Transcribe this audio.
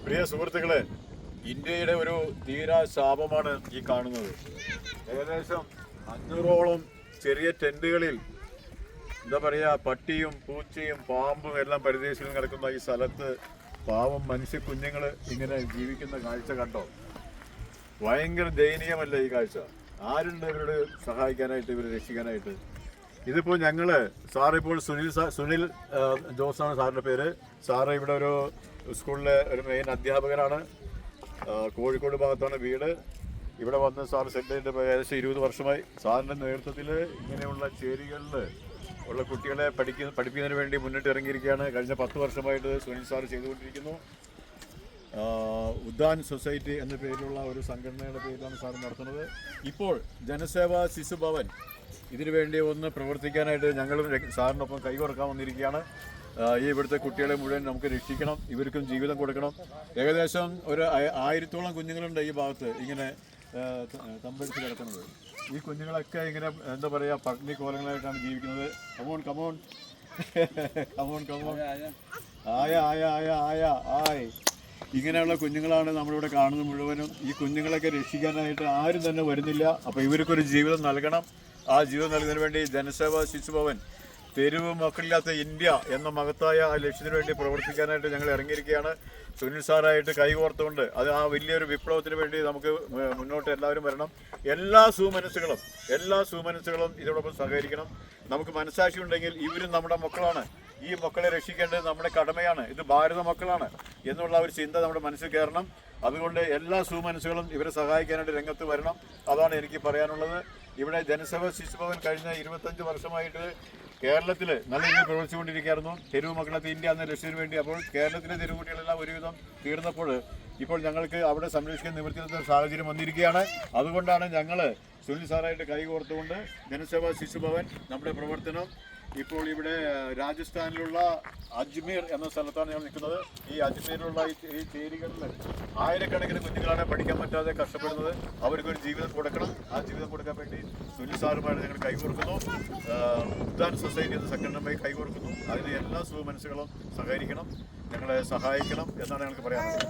പ്രിയ സുഹൃത്തുക്കളെ, ഇന്ത്യയുടെ ഒരു തീരാ ശാപമാണ് ഈ കാണുന്നത്. ഏകദേശം 500ഓളം ചെറിയ ടെന്റുകളിൽ എന്താ പറയുക, പട്ടിയും പൂച്ചയും പാമ്പും എല്ലാം പരിദേശികൾ കിടക്കുന്ന ഈ സ്ഥലത്ത് പാവം മനുഷ്യ കുഞ്ഞുങ്ങൾ ഇങ്ങനെ ജീവിക്കുന്ന കാഴ്ച കണ്ടോ? ഭയങ്കര ദയനീയമല്ല ഈ കാഴ്ച? ആരുണ്ട് ഇവരോട് സഹായിക്കാനായിട്ട്, ഇവരെ രക്ഷിക്കാനായിട്ട്? ഇതിപ്പോൾ ഞങ്ങൾ സാറിപ്പോൾ സുനിൽ ജോസാണ് സാറിൻ്റെ പേര്. സാറ് ഇവിടെ ഒരു സ്കൂളിലെ ഒരു മെയിൻ അധ്യാപകനാണ്. കോഴിക്കോട് ഭാഗത്താണ് വീട്. ഇവിടെ വന്ന് സാർ സെറ്റ് ചെയ്തിട്ട് ഏകദേശം 20 വർഷമായി. സാറിൻ്റെ നേതൃത്വത്തിൽ ഇങ്ങനെയുള്ള ചേരികളിൽ ഉള്ള കുട്ടികളെ പഠിപ്പിക്കുന്നതിന് വേണ്ടി മുന്നിട്ട് ഇറങ്ങിയിരിക്കുകയാണ്. കഴിഞ്ഞ 10 വർഷമായിട്ട് സുനിൽ സാർ ചെയ്തുകൊണ്ടിരിക്കുന്നു. ഉദ്യാൻ സൊസൈറ്റി എന്ന പേരിലുള്ള ഒരു സംഘടനയുടെ പേരിലാണ് സാർ നടത്തുന്നത്. ഇപ്പോൾ ജനസേവാ ശിശുഭവൻ ഇതിനു വേണ്ടി ഒന്ന് പ്രവർത്തിക്കാനായിട്ട് ഞങ്ങളും സാറിനൊപ്പം കൈകോർക്കാൻ വന്നിരിക്കുകയാണ്. ഈ ഇവിടുത്തെ കുട്ടികളെ മുഴുവൻ നമുക്ക് രക്ഷിക്കണം, ഇവർക്കും ജീവിതം കൊടുക്കണം. ഏകദേശം ഒരു 1000ഓളം കുഞ്ഞുങ്ങളുണ്ട് ഈ ഭാഗത്ത് ഇങ്ങനെ തമ്പടിച്ച് കിടക്കുന്നത്. ഈ കുഞ്ഞുങ്ങളൊക്കെ ഇങ്ങനെ എന്താ പറയുക, പട്ടിണി കോലങ്ങളായിട്ടാണ് ജീവിക്കുന്നത്. കമോൺ കമോൺ കമോൺ കമോൺ ആയ ആയ ആയ ആയ ആയ് ഇങ്ങനെയുള്ള കുഞ്ഞുങ്ങളാണ് നമ്മളിവിടെ കാണുന്നത് മുഴുവനും. ഈ കുഞ്ഞുങ്ങളൊക്കെ രക്ഷിക്കാനായിട്ട് ആരും തന്നെ വരുന്നില്ല. അപ്പോൾ ഇവർക്കൊരു ജീവിതം നൽകണം. ആ ജീവിതം നൽകുന്നതിന് വേണ്ടി ജനസേവാ ശിശുഭവൻ തെരുവ് മക്കളില്ലാത്ത ഇന്ത്യ എന്ന മഹത്തായ ആ ലക്ഷ്യത്തിന് വേണ്ടി പ്രവർത്തിക്കാനായിട്ട് ഞങ്ങൾ ഇറങ്ങിയിരിക്കുകയാണ്. സുനിൽ സാറായിട്ട് കൈകോർത്തുകൊണ്ട് അത് ആ വലിയൊരു വിപ്ലവത്തിന് വേണ്ടി നമുക്ക് മുന്നോട്ട് എല്ലാവരും വരണം. എല്ലാ സുമനസ്സുകളും ഇതിനോടൊപ്പം സഹകരിക്കണം. നമുക്ക് മനസ്സാക്ഷി ഉണ്ടെങ്കിൽ ഇവരും നമ്മുടെ മക്കളാണ്. ഈ മക്കളെ രക്ഷിക്കേണ്ടത് നമ്മുടെ കടമയാണ്. ഇത് ഭാരത മക്കളാണ് എന്നുള്ള ഒരു ചിന്ത നമ്മുടെ മനസ്സിൽ കയറണം. അതുകൊണ്ട് എല്ലാ സുമനസ്സുകളും ഇവരെ സഹായിക്കാനായിട്ട് രംഗത്ത് വരണം. അതാണ് എനിക്ക് പറയാനുള്ളത്. ഇവിടെ ജനസേവാ ശിശുഭവൻ കഴിഞ്ഞ 25 വർഷമായിട്ട് കേരളത്തിൽ നല്ല രീതിയിൽ പ്രവർത്തിച്ചുകൊണ്ടിരിക്കുകയായിരുന്നു. തെരുവ് മക്കളത്തെ ഇന്ത്യ എന്ന ലക്ഷ്യത്തിന് വേണ്ടി. അപ്പോൾ കേരളത്തിലെ തെരുവുകുട്ടികളെല്ലാം ഒരുവിധം തീർന്നപ്പോൾ ഇപ്പോൾ ഞങ്ങൾക്ക് അവിടെ സംരക്ഷിക്കാൻ നിവൃത്തിയില്ലാത്ത സാഹചര്യം വന്നിരിക്കുകയാണ്. അതുകൊണ്ടാണ് ഞങ്ങൾ സുനിൽ സാറായിട്ട് കൈകോർത്തുകൊണ്ട് ജനസേവാ ശിശുഭവൻ നമ്മുടെ പ്രവർത്തനം ഇപ്പോൾ ഇവിടെ രാജസ്ഥാനിലുള്ള അജ്മീർ എന്ന സ്ഥലത്താണ് ഞങ്ങൾ നിൽക്കുന്നത്. ഈ അജ്മീരിലുള്ള ഈ ചേരികളിൽ ആയിരക്കണക്കിന് കുഞ്ഞുങ്ങളാണ് പഠിക്കാൻ പറ്റാതെ കഷ്ടപ്പെടുന്നത്. അവർക്കൊരു ജീവിതം കൊടുക്കണം. ആ ജീവിതം കൊടുക്കാൻ വേണ്ടി സുനിൽ സാറുമായിട്ട് ഞങ്ങൾ കൈകോർക്കുന്നു. ഉദ്യാൻ സൊസൈറ്റി എന്ന സംഘടനയുമായി കൈകോർക്കുന്നു. അതിന് എല്ലാ സുമനസ്സുകളും സഹകരിക്കണം, ഞങ്ങളെ സഹായിക്കണം എന്നാണ് ഞങ്ങൾക്ക് പറയാനുള്ളത്.